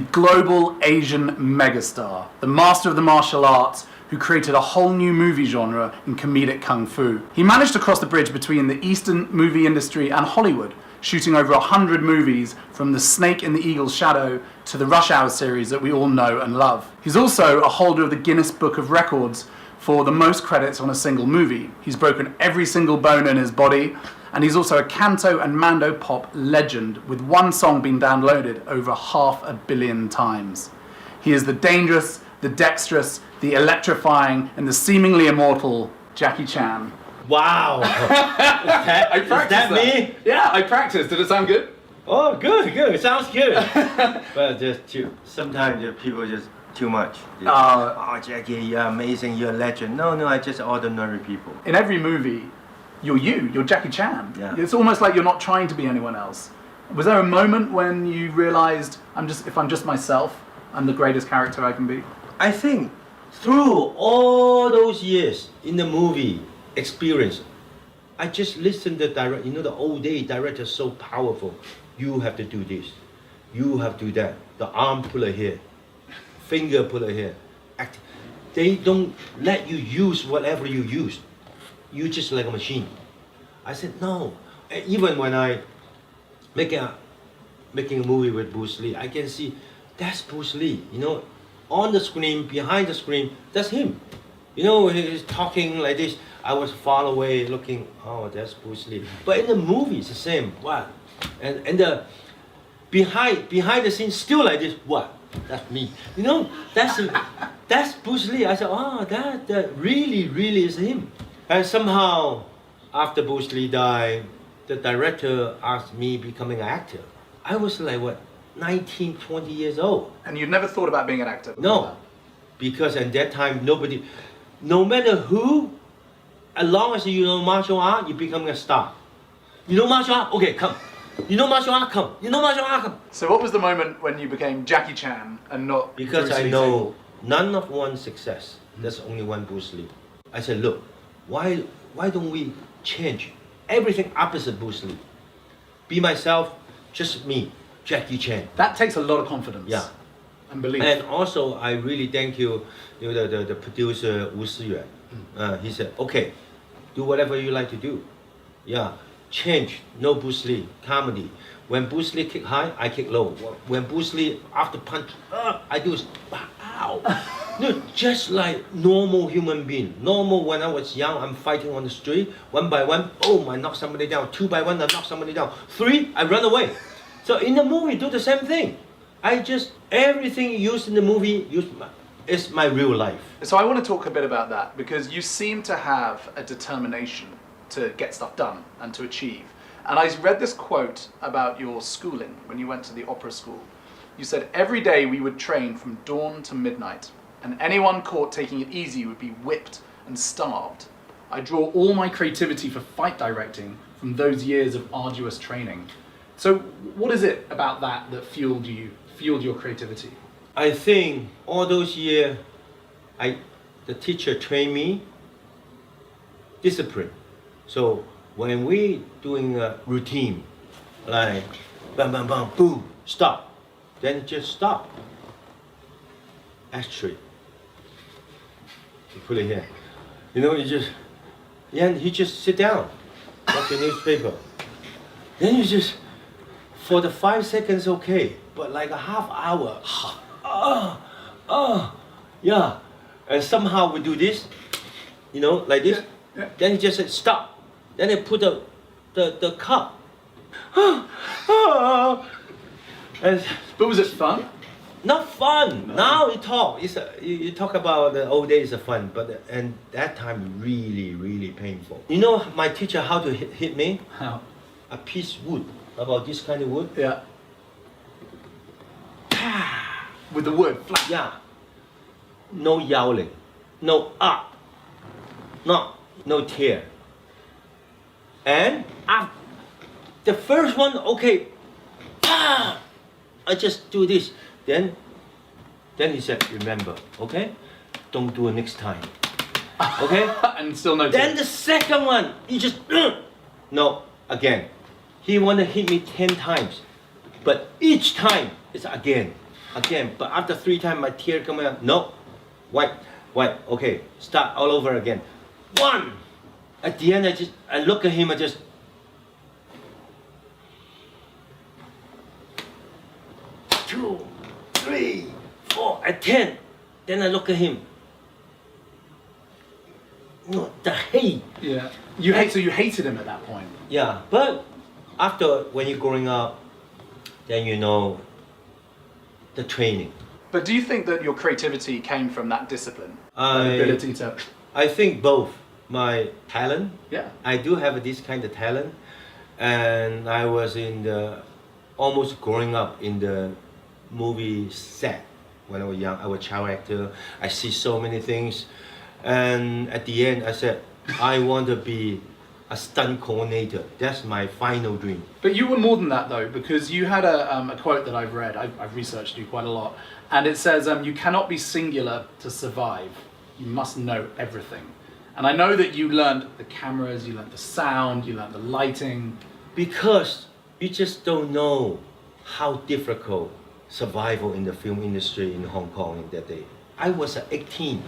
Global Asian megastar, the master of the martial arts, who created a whole new movie genre in comedic kung fu. He managed to cross the bridge between the Eastern movie industry and Hollywood, shooting over 100 movies from The Snake in the Eagle's Shadow to the Rush Hour series that we all know and love. He's also a holder of the Guinness Book of Records for the most credits on a single movie. He's broken every single bone in his body, and he's also a canto and mando pop legend, with one song being downloaded over 500 million times. He is the dangerous, the dexterous, the electrifying, and the seemingly immortal Jackie Chan. Wow. I practiced Is that me? Yeah, I practiced. Did it sound good? Oh, good. It sounds good. But sometimes people just too much. Oh, Jackie, you're amazing, you're a legend. No, I just ordinary people. In every movie, you're Jackie Chan. Yeah. It's almost like you're not trying to be anyone else. Was there a moment when you realized, if I'm just myself, I'm the greatest character I can be? I think through all those years in the movie experience, I just listened to the old day director so powerful. You have to do this. You have to do that. The arm puller here. Finger puller here. They don't let you use whatever you use. You just like a machine. I said, no. Even when I making a movie with Bruce Lee, I can see that's Bruce Lee. On the screen, behind the screen, that's him. He's talking like this. I was far away looking, oh, that's Bruce Lee. But in the movie, it's the same. What? And the behind the scenes, still like this. What? That's me. That's Bruce Lee. I said, oh, that really is him. And somehow, after Bruce Lee died, the director asked me becoming an actor. I was like, 19, 20 years old. And you'd never thought about being an actor before? No, because at that time, nobody, no matter who, as long as you know martial art, you become a star. You know martial art? Okay, come. You know martial art? Come. You know martial art? Come. So what was the moment when you became Jackie Chan and not Because Bruce I Lee know none of one's success. There's only one Bruce Lee. I said, look, why don't we change everything opposite Bruce Lee? Be myself, just me, Jackie Chan. That takes a lot of confidence. Yeah. And belief. And also, I really thank you, the producer Wu Siyuan. He said, okay, do whatever you like to do. Yeah, change, no Bruce Lee, comedy. When Bruce Lee kick high, I kick low. When Bruce Lee after punch, I do ow. No, just like normal human being. Normal when I was young, I'm fighting on the street. 1 by 1, boom, I knock somebody down. 2 by 1, I knock somebody down. 3, I run away. So in the movie, do the same thing. Everything used in the movie is my real life. So I want to talk a bit about that, because you seem to have a determination to get stuff done and to achieve. And I read this quote about your schooling when you went to the opera school. You said, every day we would train from dawn to midnight, and anyone caught taking it easy would be whipped and starved. I draw all my creativity for fight directing from those years of arduous training. So what is it about that fueled your creativity? I think all those years, the teacher trained me discipline. So when we doing a routine, like bam, bam, bam, boom, stop, then just stop. Actually, you put it here. You just sit down, watch your newspaper. Then you just, for the 5 seconds, okay, but like a half hour, yeah. And somehow we do this, like this. Yeah. Then he just said stop. Then they put the cup. And But was it fun? not fun. No. Now you talk about the old days of fun, and that time really painful. My teacher how to hit me? How? A piece wood, about this kind of wood. Yeah. With the wood, flat. Yeah. No yowling, no up, no tear. And the first one, okay, I just do this. Then he said, remember, okay, don't do it next time. Okay. And still no Then tear. the second one, you just no again. He wanna hit me 10 times, but each time it's again. again. But after 3 times, my tear come out. No, wipe. Okay, start all over again. 1. At the end, I look at him. I just. 2, 3, 4, at 10. Then I look at him. No, the hate. Yeah. So you hated him at that point. Yeah, but after when you're growing up, then you know the training. But do you think that your creativity came from that discipline? I- The ability to. I think both my talent. Yeah. I do have this kind of talent, and I was almost growing up in the movie set when I was young. I was a child actor. I see so many things, and at the end, I said, I want to be a stunt coordinator. That's my final dream. But you were more than that though, because you had a quote that I've read. I've researched you quite a lot, and it says, "You cannot be singular to survive. You must know everything." And I know that you learned the cameras, you learned the sound, you learned the lighting. Because you just don't know how difficult survival in the film industry in Hong Kong in that day. I was 18,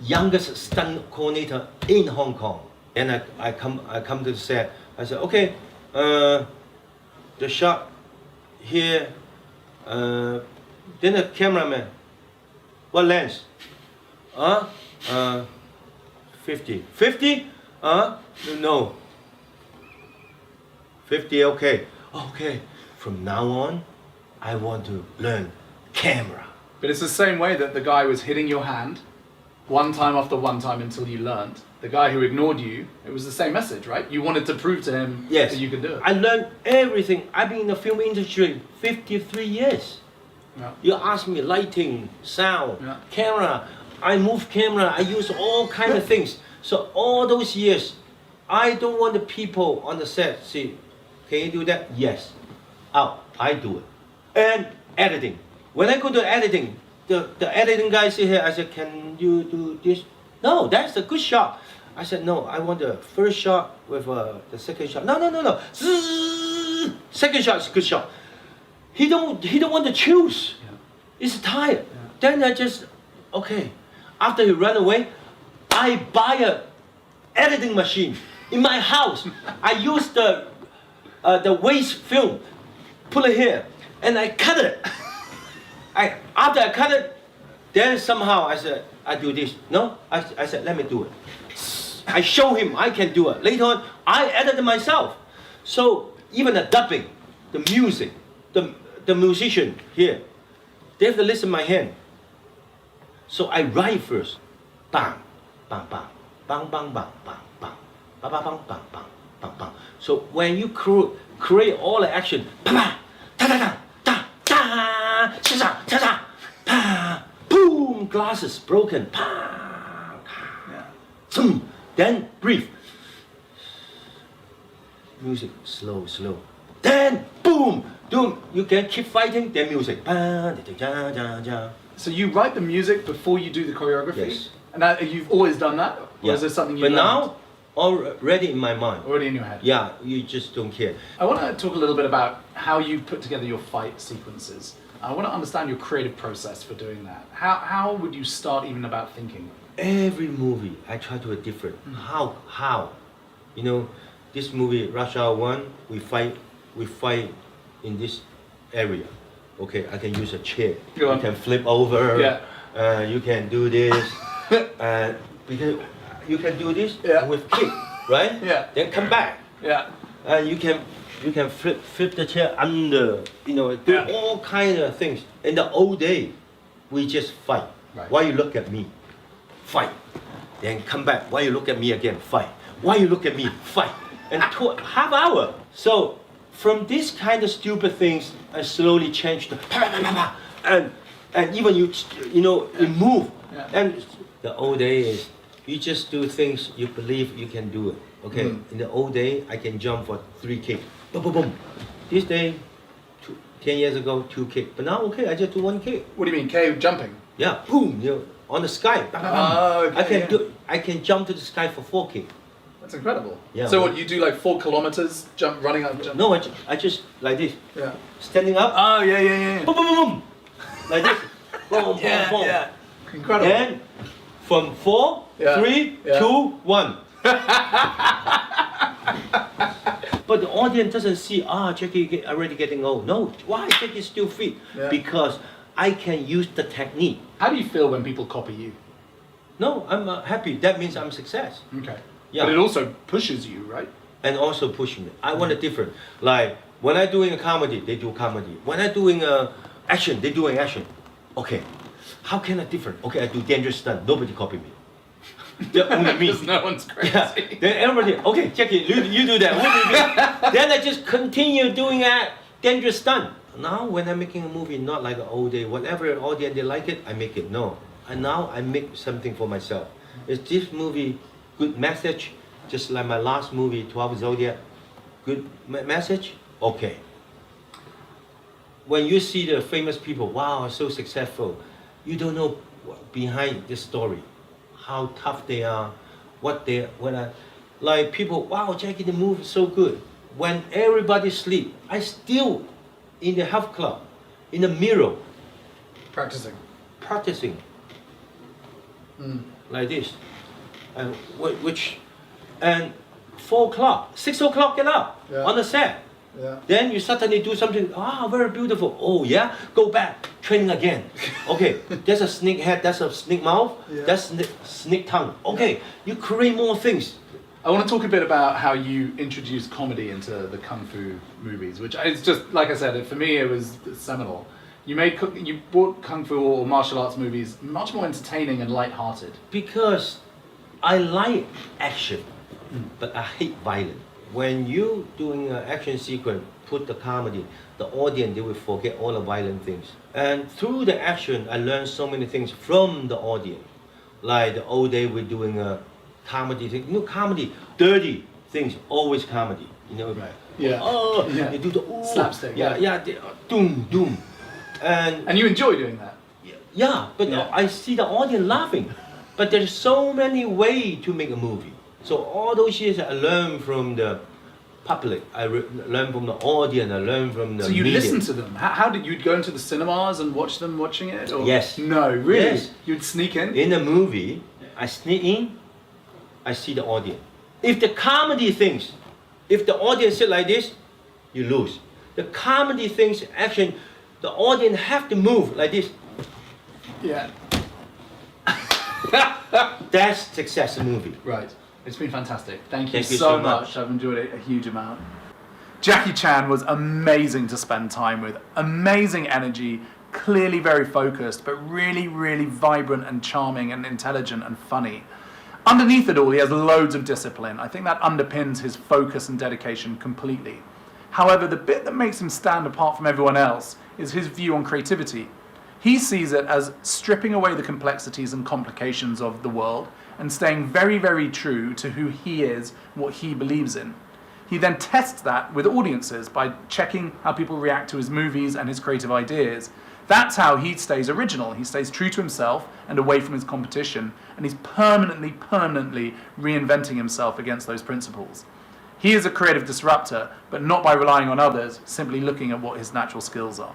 youngest stunt coordinator in Hong Kong. And I come to the set. I said, okay, the shot here. Then the cameraman, what lens? 50. 50? No. 50, okay. Okay. From now on, I want to learn camera. But it's the same way that the guy was hitting your hand one time after one time until you learned. The guy who ignored you, it was the same message, right? You wanted to prove to him Yes. that you could do it. I learned everything. I've been in the film industry 53 years. Yeah. You ask me lighting, sound, Yeah. camera. I move camera. I use all kind of things. So all those years, I don't want the people on the set see, can you do that? Yes. Out. I do it. And editing. When I go to editing, the editing guy sit here. I said, can you do this? No, that's a good shot. I said, no, I want the first shot with the second shot. No. Zzz, second shot is a good shot. He don't want to choose. Yeah. He's tired. Then I just, okay. After he ran away, I buy a editing machine in my house. I use the waste film, put it here, and I cut it. After I cut it, then somehow I said, I do this. No, I said, let me do it. I show him I can do it. Later on, I edit it myself. So even the dubbing, the music, the musician here, they have to listen to my hand. So I write first. Bang, bang, bang, bang, bang, bang, bang, bang, bang, bang, bang, bang, bang, bang, bang. So when you create all the action, bang, bang, da da da da da, cha cha cha cha, bang, boom, glasses broken, bang, zoom. Then breathe. Music slow. Then boom, doom. You can keep fighting. Then music. Bang, da, da, da, da. So you write the music before you do the choreography? Yes. And that, you've always done that? Or Yeah. is there something you But learned now, already in my mind. already in your head? Yeah, you just don't care. I want to talk a little bit about how you put together your fight sequences. I want to understand your creative process for doing that. How would you start even about thinking? Every movie I try to do it different. How? You know, this movie Rush Hour 1, we fight in this area. Okay, I can use a chair. Go on. You can flip over. Yeah. You can do this. Because you can do this Yeah. with kick, right? Yeah. Then come back. Yeah. You can flip the chair under, do Yeah. all kind of things. In the old day, we just fight. Right. Why you look at me? Fight. Then come back. Why you look at me again? Fight. Why you look at me? Fight. And half hour. So from this kind of stupid things, I slowly changed to and even you move. Yeah. And the old day is you just do things you believe you can do it. Okay. In the old day, I can jump for 3 kick. Boom, boom, boom. This day, 10 years ago, 2 kick. But now, okay, I just do 1 kick. What do you mean, cave jumping? Yeah, boom, on the sky. Bam, bam, bam. Oh, okay, I can jump to the sky for 4 kick. That's incredible. Yeah, So well- what, you do like 4 kilometers, running up, jump? No, I just like this, Yeah. standing up. Oh, yeah. Boom, boom, boom, boom. like this. Boom, boom, boom. Incredible. Then from 4, Yeah, 3, yeah. 2, 1. But the audience doesn't see, Jackie already getting old. No, why Jackie's still fit? Yeah. Because I can use the technique. How do you feel when people copy you? No, I'm happy. That means I'm success. Okay. Yeah. But it also pushes you, right? And also pushing it. I want it different. Like when I'm doing a comedy, they do comedy. When I'm doing action, they doing action. Okay, how can I different? Okay, I do dangerous stunt. Nobody copy me. Just only me. Because no one's crazy. Yeah. Then everybody, okay, Jackie, you do that. What do you do? Then I just continue doing that dangerous stunt. Now when I'm making a movie, not like an old day, whatever audience they like it, I make it. No, and now I make something for myself. Is this movie good message? Just like my last movie, 12 Zodiac, good message? Okay. When you see the famous people, wow, so successful, you don't know behind the story, how tough they are, like people, wow, Jackie, the movie is so good. When everybody sleep, I still in the health club, in the mirror, Practicing. practicing like this, and and 4 o'clock, 6 o'clock, get up Yeah. on the set. Yeah. Then you suddenly do something, very beautiful. Oh yeah, go back, training again. Okay, there's a snake head, that's a snake mouth, Yeah. that's snake tongue. Okay, you create more things. I want to talk a bit about how you introduced comedy into the kung fu movies, which it's just like I said. For me, it was seminal. You brought kung fu or martial arts movies much more entertaining and light-hearted. Because I like action, but I hate violence. When you doing an action sequence, put the comedy, the audience, they will forget all the violent things. And through the action, I learned so many things from the audience. Like the old day, we're doing a comedy thing. Comedy, dirty things, always comedy. Right. Yeah. Oh, Yeah. they do the Slapstick, yeah. doom, doom. And you enjoy doing that. Yeah, but Yeah. I see the audience laughing. But there's so many ways to make a movie. So all those years I learned from the public, I learned from the audience, I learned from the So you media. listen to them. How did you'd go into the cinemas and watch them watching it? Or? Yes. No, really. Yes. You'd sneak in. In the movie, I sneak in, I see the audience. If the comedy things, if the audience sit like this, you lose. The comedy things, action, the audience have to move like this. Yeah. That's success movie. Right. It's been fantastic. Thank you, Thank you so so much. much. I've enjoyed it a huge amount. Jackie Chan was amazing to spend time with. Amazing energy, clearly very focused, but really, really vibrant and charming and intelligent and funny. Underneath it all, he has loads of discipline. I think that underpins his focus and dedication completely. However, the bit that makes him stand apart from everyone else is his view on creativity. He sees it as stripping away the complexities and complications of the world and staying very, very true to who he is, what he believes in. He then tests that with audiences by checking how people react to his movies and his creative ideas. That's how he stays original. He stays true to himself and away from his competition, and he's permanently reinventing himself against those principles. He is a creative disruptor, but not by relying on others, simply looking at what his natural skills are.